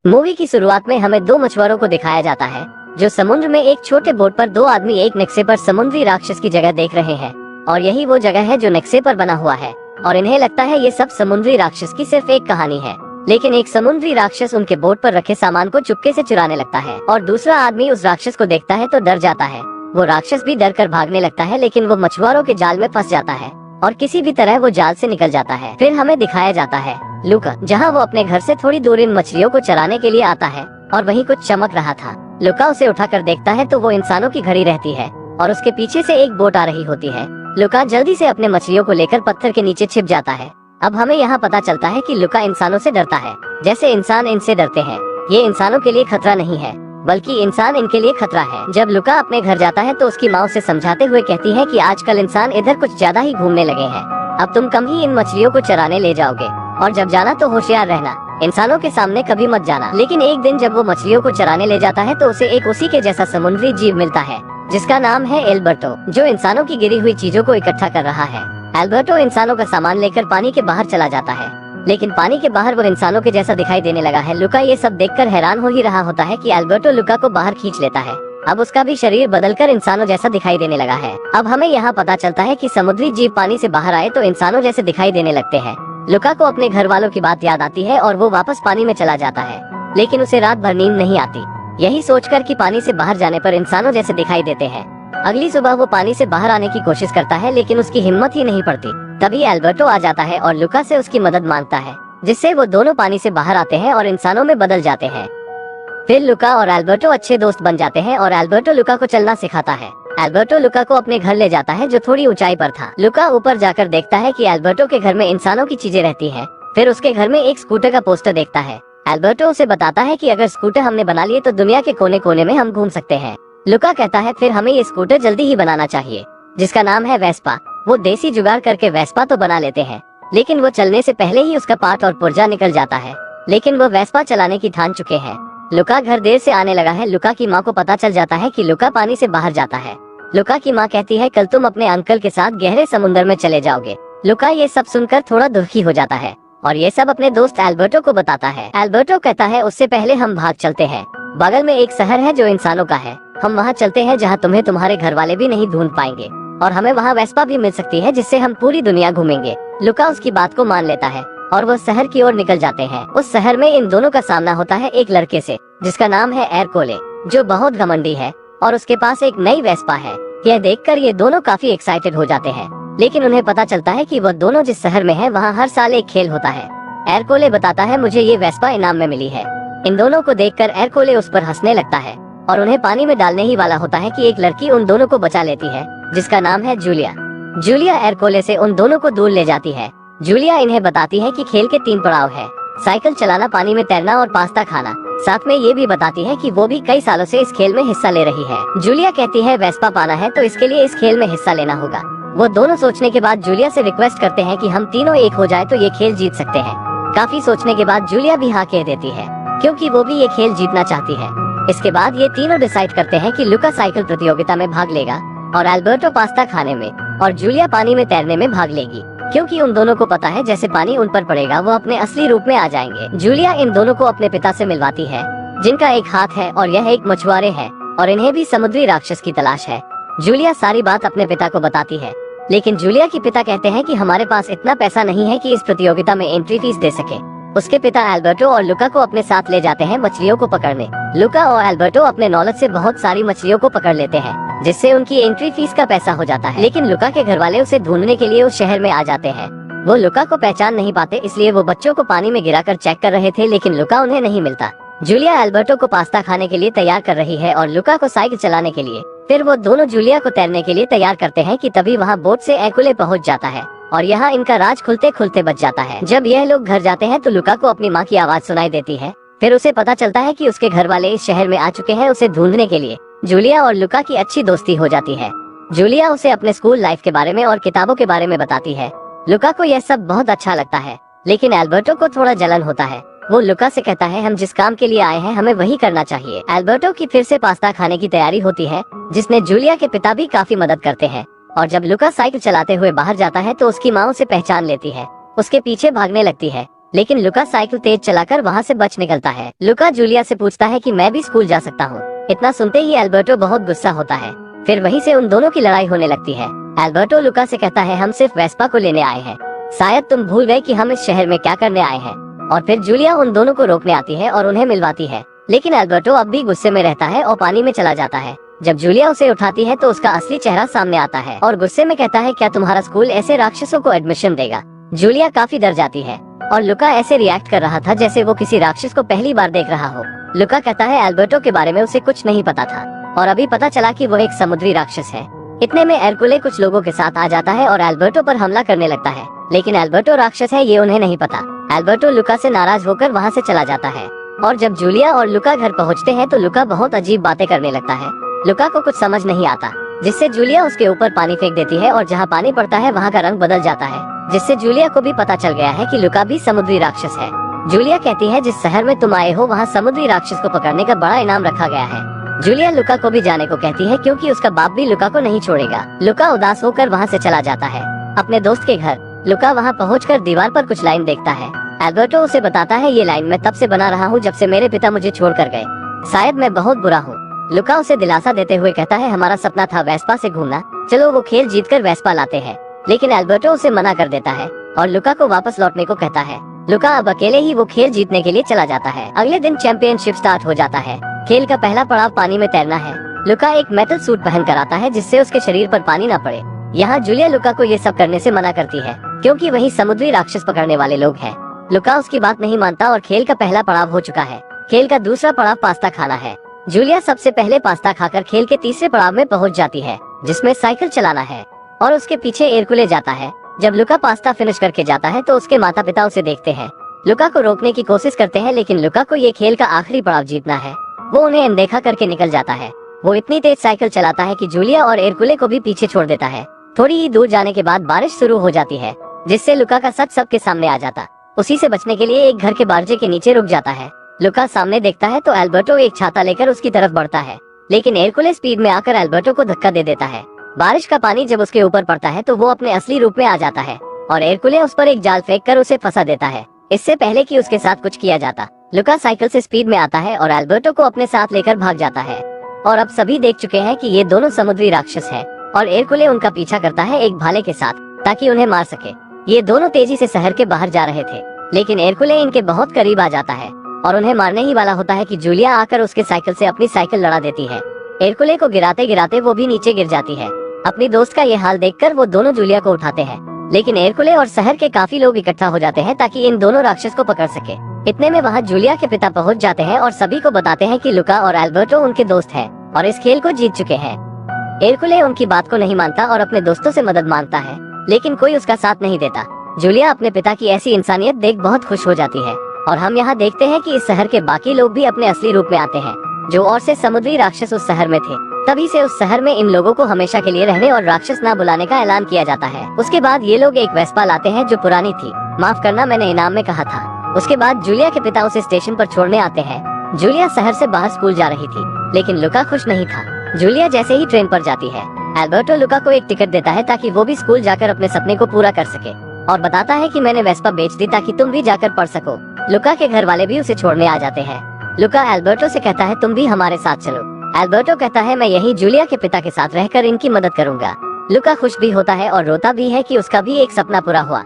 Movie की शुरुआत में हमें दो मछुआरों को दिखाया जाता है जो समुद्र में एक छोटे बोट पर दो आदमी एक नक्शे पर समुद्री राक्षस की जगह देख रहे हैं और यही वो जगह है जो नक्शे पर बना हुआ है और इन्हें लगता है ये सब समुद्री राक्षस की सिर्फ एक कहानी है। लेकिन एक समुद्री राक्षस उनके बोट पर रखे सामान को चुपके से चुराने लगता है और दूसरा आदमी उस राक्षस को देखता है तो डर जाता है। वो राक्षस भी डर कर भागने लगता है लेकिन वो मछुआरों के जाल में फंस जाता है और किसी भी तरह वो जाल से निकल जाता है। फिर हमें दिखाया जाता है लुका, जहाँ वो अपने घर से थोड़ी दूर इन मछलियों को चराने के लिए आता है और वहीं कुछ चमक रहा था। लुका उसे उठाकर देखता है तो वो इंसानों की घड़ी रहती है और उसके पीछे से एक बोट आ रही होती है। लुका जल्दी से अपने मछलियों को लेकर पत्थर के नीचे छिप जाता है। अब हमें यहाँ पता चलता है कि लुका इंसानों से डरता है जैसे इंसान इनसे डरते हैं। ये इंसानों के लिए खतरा नहीं है बल्कि इंसान इनके लिए खतरा है। जब लुका अपने घर जाता है तो उसकी माँ उसे समझाते हुए कहती है कि आजकल इंसान इधर कुछ ज्यादा ही घूमने लगे हैं, अब तुम कम ही इन मछलियों को चराने ले जाओगे और जब जाना तो होशियार रहना, इंसानों के सामने कभी मत जाना। लेकिन एक दिन जब वो मछलियों को चराने ले जाता है तो उसे एक उसी के जैसा समुद्री जीव मिलता है जिसका नाम है एल्बर्टो, जो इंसानों की गिरी हुई चीजों को इकट्ठा कर रहा है। एल्बर्टो इंसानों का सामान लेकर पानी के बाहर चला जाता है लेकिन पानी के बाहर वो इंसानों के जैसा दिखाई देने लगा है। लुका ये सब देखकर हैरान हो ही रहा होता है कि एल्बर्टो लुका को बाहर खींच लेता है। अब उसका भी शरीर बदलकर इंसानों जैसा दिखाई देने लगा है। अब हमें यहाँ पता चलता है कि समुद्री जीव पानी से बाहर आए तो इंसानों जैसे दिखाई देने लगते हैं। लुका को अपने घर वालों की बात याद आती है और वो वापस पानी में चला जाता है लेकिन उसे रात भर नींद नहीं आती, यही सोचकर कि पानी से बाहर जाने पर इंसानों जैसे दिखाई देते हैं। अगली सुबह वो पानी से बाहर आने की कोशिश करता है लेकिन उसकी हिम्मत ही नहीं पड़ती। तभी एल्बर्टो आ जाता है और लुका से उसकी मदद मांगता है जिससे वो दोनों पानी से बाहर आते हैं और इंसानों में बदल जाते हैं। फिर लुका और एल्बर्टो अच्छे दोस्त बन जाते हैं और एल्बर्टो लुका को चलना सिखाता है। एल्बर्टो लुका को अपने घर ले जाता है जो थोड़ी ऊंचाई पर था। लुका ऊपर जाकर देखता है कि एल्बर्टो के घर में इंसानों की चीजें रहती हैं। फिर उसके घर में एक स्कूटर का पोस्टर देखता है। एल्बर्टो उसे बताता है कि अगर स्कूटर हमने बना लिए तो दुनिया के कोने कोने में हम घूम सकते हैं। लुका कहता है फिर हमें ये स्कूटर जल्दी ही बनाना चाहिए जिसका नाम है वेस्पा। वो देसी जुगाड़ करके वेस्पा तो बना लेते हैं लेकिन वो चलने से पहले ही उसका पार्ट और पुर्जा निकल जाता है। लेकिन वो वेस्पा चलाने की ठान चुके हैं। लुका घर देर से आने लगा है। लुका की माँ को पता चल जाता है कि लुका पानी से बाहर जाता है। लुका की माँ कहती है कल तुम अपने अंकल के साथ गहरे समुद्र में चले जाओगे। लुका ये सब सुनकर थोड़ा दुखी हो जाता है और ये सब अपने दोस्त एल्बर्टो को बताता है। एल्बर्टो कहता है उससे पहले हम भाग चलते हैं, बगल में एक शहर है जो इंसानों का है, हम वहाँ चलते हैं जहाँ तुम्हें तुम्हारे घर वाले भी नहीं ढूंढ पाएंगे और हमें वहाँ वेस्पा भी मिल सकती है जिससे हम पूरी दुनिया घूमेंगे। लुका उसकी बात को मान लेता है और वो शहर की ओर निकल जाते हैं। उस शहर में इन दोनों का सामना होता है एक लड़के से जिसका नाम है एरकोले, जो बहुत घमंडी है और उसके पास एक नई वेस्पा है। यह देखकर ये दोनों काफी एक्साइटेड हो जाते हैं लेकिन उन्हें पता चलता है कि वह दोनों जिस शहर में है वहाँ हर साल एक खेल होता है। एरकोले बताता है मुझे ये वेस्पा इनाम में मिली है। इन दोनों को देखकर एरकोले उस पर हंसने लगता है और उन्हें पानी में डालने ही वाला होता है कि एक लड़की उन दोनों को बचा लेती है जिसका नाम है जूलिया। जूलिया एरकोले से उन दोनों को दूर ले जाती है। जूलिया इन्हें बताती है कि खेल के 3 पड़ाव है, साइकिल चलाना, पानी में तैरना और पास्ता खाना। साथ में ये भी बताती है कि वो भी कई सालों से इस खेल में हिस्सा ले रही है। जूलिया कहती है वेस्पा पाना है तो इसके लिए इस खेल में हिस्सा लेना होगा। वो दोनों सोचने के बाद जूलिया से रिक्वेस्ट करते हैं कि हम तीनों एक हो जाए तो ये खेल जीत सकते हैं। काफी सोचने के बाद जूलिया भी हाँ कह देती है क्योंकि वो भी ये खेल जीतना चाहती है। इसके बाद ये तीनों डिसाइड करते हैं कि लुका साइकिल प्रतियोगिता में भाग लेगा और एल्बर्टो पास्ता खाने में और जूलिया पानी में तैरने में भाग लेगी क्योंकि उन दोनों को पता है जैसे पानी उन पर पड़ेगा वो अपने असली रूप में आ जाएंगे। जूलिया इन दोनों को अपने पिता से मिलवाती है जिनका एक हाथ है और यह एक मछुआरे हैं और इन्हें भी समुद्री राक्षस की तलाश है। जूलिया सारी बात अपने पिता को बताती है लेकिन जूलिया के पिता कहते हैं कि हमारे पास इतना पैसा नहीं है कि इस प्रतियोगिता में एंट्री फीस दे सके। उसके पिता एल्बर्टो और लुका को अपने साथ ले जाते हैं मछलियों को पकड़ने। लुका और एल्बर्टो अपने नॉलेज से बहुत सारी मछलियों को पकड़ लेते हैं जिससे उनकी एंट्री फीस का पैसा हो जाता है। लेकिन लुका के घर वाले उसे ढूंढने के लिए उस शहर में आ जाते हैं। वो लुका को पहचान नहीं पाते इसलिए वो बच्चों को पानी में गिराकर चेक कर रहे थे लेकिन लुका उन्हें नहीं मिलता। जूलिया एल्बर्टो को पास्ता खाने के लिए तैयार कर रही है और लुका को साइकिल चलाने के लिए। फिर वो दोनों जूलिया को तैरने के लिए तैयार करते हैं कि तभी वहाँ बोट से एकुले पहुँच जाता है और यहाँ इनका राज खुलते खुलते बच जाता है। जब यह लोग घर जाते हैं तो लुका को अपनी माँ की आवाज सुनाई देती है। फिर उसे पता चलता है कि उसके घर वाले इस शहर में आ चुके हैं उसे ढूंढने के लिए। जूलिया और लुका की अच्छी दोस्ती हो जाती है। जूलिया उसे अपने स्कूल लाइफ के बारे में और किताबों के बारे में बताती है। लुका को यह सब बहुत अच्छा लगता है लेकिन एल्बर्टो को थोड़ा जलन होता है। वो लुका से कहता है हम जिस काम के लिए आए हैं हमें वही करना चाहिए। एल्बर्टो की फिर से पास्ता खाने की तैयारी होती है जिसमें जूलिया के पिता भी काफी मदद करते हैं और जब लुका साइकिल चलाते हुए बाहर जाता है तो उसकी माँ उसे पहचान लेती है, उसके पीछे भागने लगती है लेकिन लुका साइकिल तेज चलाकर वहाँ से बच निकलता है। लुका जूलिया से पूछता है कि मैं भी स्कूल जा सकता हूँ। इतना सुनते ही एल्बर्टो बहुत गुस्सा होता है। फिर वहीं से उन दोनों की लड़ाई होने लगती है। एल्बर्टो लुका से कहता है हम सिर्फ वेस्पा को लेने आए हैं, शायद तुम भूल गए कि हम इस शहर में क्या करने आए हैं। और फिर जूलिया उन दोनों को रोकने आती है और उन्हें मिलवाती है, लेकिन एल्बर्टो अब भी गुस्से में रहता है और पानी में चला जाता है। जब जूलिया उसे उठाती है तो उसका असली चेहरा सामने आता है और गुस्से में कहता है क्या तुम्हारा स्कूल ऐसे राक्षसों को एडमिशन देगा। जूलिया काफी डर जाती है और लुका ऐसे रिएक्ट कर रहा था जैसे वो किसी राक्षस को पहली बार देख रहा हो। लुका कहता है एल्बर्टो के बारे में उसे कुछ नहीं पता था और अभी पता चला कि वो एक समुद्री राक्षस है। इतने में एरकुले कुछ लोगों के साथ आ जाता है और एल्बर्टो पर हमला करने लगता है, लेकिन एल्बर्टो राक्षस है ये उन्हें नहीं पता। एल्बर्टो लुका से नाराज होकर वहाँ से चला जाता है और जब जूलिया और लुका घर पहुँचते हैं तो लुका बहुत अजीब बातें करने लगता है। लुका को कुछ समझ नहीं आता, जिससे जूलिया उसके ऊपर पानी फेंक देती है और जहाँ पानी पड़ता है वहाँ का रंग बदल जाता है, जिससे जूलिया को भी पता चल गया है कि लुका भी समुद्री राक्षस है। जूलिया कहती है जिस शहर में तुम आए हो वहाँ समुद्री राक्षस को पकड़ने का बड़ा इनाम रखा गया है। जूलिया लुका को भी जाने को कहती है क्योंकि उसका बाप भी लुका को नहीं छोड़ेगा। लुका उदास होकर वहाँ से चला जाता है अपने दोस्त के घर। लुका वहाँ पहुँचकर दीवार पर कुछ लाइन देखता है। एल्बर्टो उसे बताता है ये लाइन मैं तब से बना रहा हूँ जब से मेरे पिता मुझे छोड़कर गए, शायद मैं बहुत बुरा हूँ। लुका उसे दिलासा देते हुए कहता है हमारा सपना था वेस्पा से घूमना, चलो वो खेल जीतकर वेस्पा लाते हैं। लेकिन एल्बर्टो उसे मना कर देता है और लुका को वापस लौटने को कहता है। लुका अब अकेले ही वो खेल जीतने के लिए चला जाता है। अगले दिन चैंपियनशिप स्टार्ट हो जाता है। खेल का पहला पड़ाव पानी में तैरना है। लुका एक मेटल सूट पहन कर आता है जिससे उसके शरीर पर पानी न पड़े। यहाँ जूलिया लुका को ये सब करने से मना करती है क्योंकि वही समुद्री राक्षस पकड़ने वाले लोग हैं। लुका उसकी बात नहीं मानता और खेल का पहला पड़ाव हो चुका है। खेल का दूसरा पड़ाव पास्ता खाना है। जूलिया सबसे पहले पास्ता खाकर खेल के तीसरे पड़ाव में पहुंच जाती है जिसमें साइकिल चलाना है और उसके पीछे एरकुले जाता है। जब लुका पास्ता फिनिश करके जाता है तो उसके माता पिता उसे देखते हैं। लुका को रोकने की कोशिश करते हैं लेकिन लुका को ये खेल का आखिरी पड़ाव जीतना है। वो उन्हें अनदेखा करके निकल जाता है। वो इतनी तेज साइकिल चलाता है कि जूलिया और एरकुले को भी पीछे छोड़ देता है। थोड़ी ही दूर जाने के बाद बारिश शुरू हो जाती है जिससे लुका का सच सबके सामने आ जाता। उसी से बचने के लिए एक घर के बारजे के नीचे रुक जाता है। लुका सामने देखता है तो एल्बर्टो एक छाता लेकर उसकी तरफ बढ़ता है, लेकिन एरकुले स्पीड में आकर एल्बर्टो को धक्का दे देता है। बारिश का पानी जब उसके ऊपर पड़ता है तो वो अपने असली रूप में आ जाता है और एरकुले उस पर एक जाल फेंक कर उसे फंसा देता है, इससे पहले कि उसके साथ कुछ किया जाता। लुका साइकिल से स्पीड में आता है और एल्बर्टो को अपने साथ लेकर भाग जाता है। और अब सभी देख चुके हैं कि ये दोनों समुद्री राक्षस हैं और एरकुले उनका पीछा करता है एक भाले के साथ ताकि उन्हें मार सके। ये दोनों तेजी से शहर के बाहर जा रहे थे, लेकिन एरकुले इनके बहुत करीब आ जाता है और उन्हें मारने ही वाला होता है कि जूलिया आकर उसके साइकिल से अपनी साइकिल लड़ा देती है। एरकुले को गिराते गिराते वो भी नीचे गिर जाती है। अपनी दोस्त का ये हाल देखकर वो दोनों जूलिया को उठाते हैं, लेकिन एरकुले और शहर के काफी लोग इकट्ठा हो जाते हैं ताकि इन दोनों राक्षस को पकड़ सके। इतने में वहाँ जूलिया के पिता पहुँच जाते हैं और सभी को बताते हैं कि लुका और एल्बर्टो उनके दोस्त हैं और इस खेल को जीत चुके हैं। एरकुले उनकी बात को नहीं मानता और अपने दोस्तों से मदद मांगता है, लेकिन कोई उसका साथ नहीं देता। जूलिया अपने पिता की ऐसी इंसानियत देख बहुत खुश हो जाती है और हम यहाँ देखते हैं कि इस शहर के बाकी लोग भी अपने असली रूप में आते हैं, जो और से समुद्री राक्षस उस शहर में थे। तभी से उस शहर में इन लोगों को हमेशा के लिए रहने और राक्षस ना बुलाने का ऐलान किया जाता है। उसके बाद ये लोग एक वेस्पा लाते हैं जो पुरानी थी, माफ करना मैंने इनाम में कहा था। उसके बाद जूलिया के पिता उसे स्टेशन पर छोड़ने आते हैं। जूलिया शहर से बाहर स्कूल जा रही थी, लेकिन लुका खुश नहीं था। जूलिया जैसे ही ट्रेन पर जाती है, एल्बर्टो लुका को एक टिकट देता है ताकि वो भी स्कूल जाकर अपने सपने को पूरा कर सके और बताता है कि मैंने वेस्पा बेच दी ताकि तुम भी जाकर पढ़ सको। लुका के घर वाले भी उसे छोड़ने आ जाते हैं। लुका एल्बर्टो से कहता है तुम भी हमारे साथ चलो। एल्बर्टो कहता है मैं यही जूलिया के पिता के साथ रहकर इनकी मदद करूंगा। लुका खुश भी होता है और रोता भी है कि उसका भी एक सपना पूरा हुआ।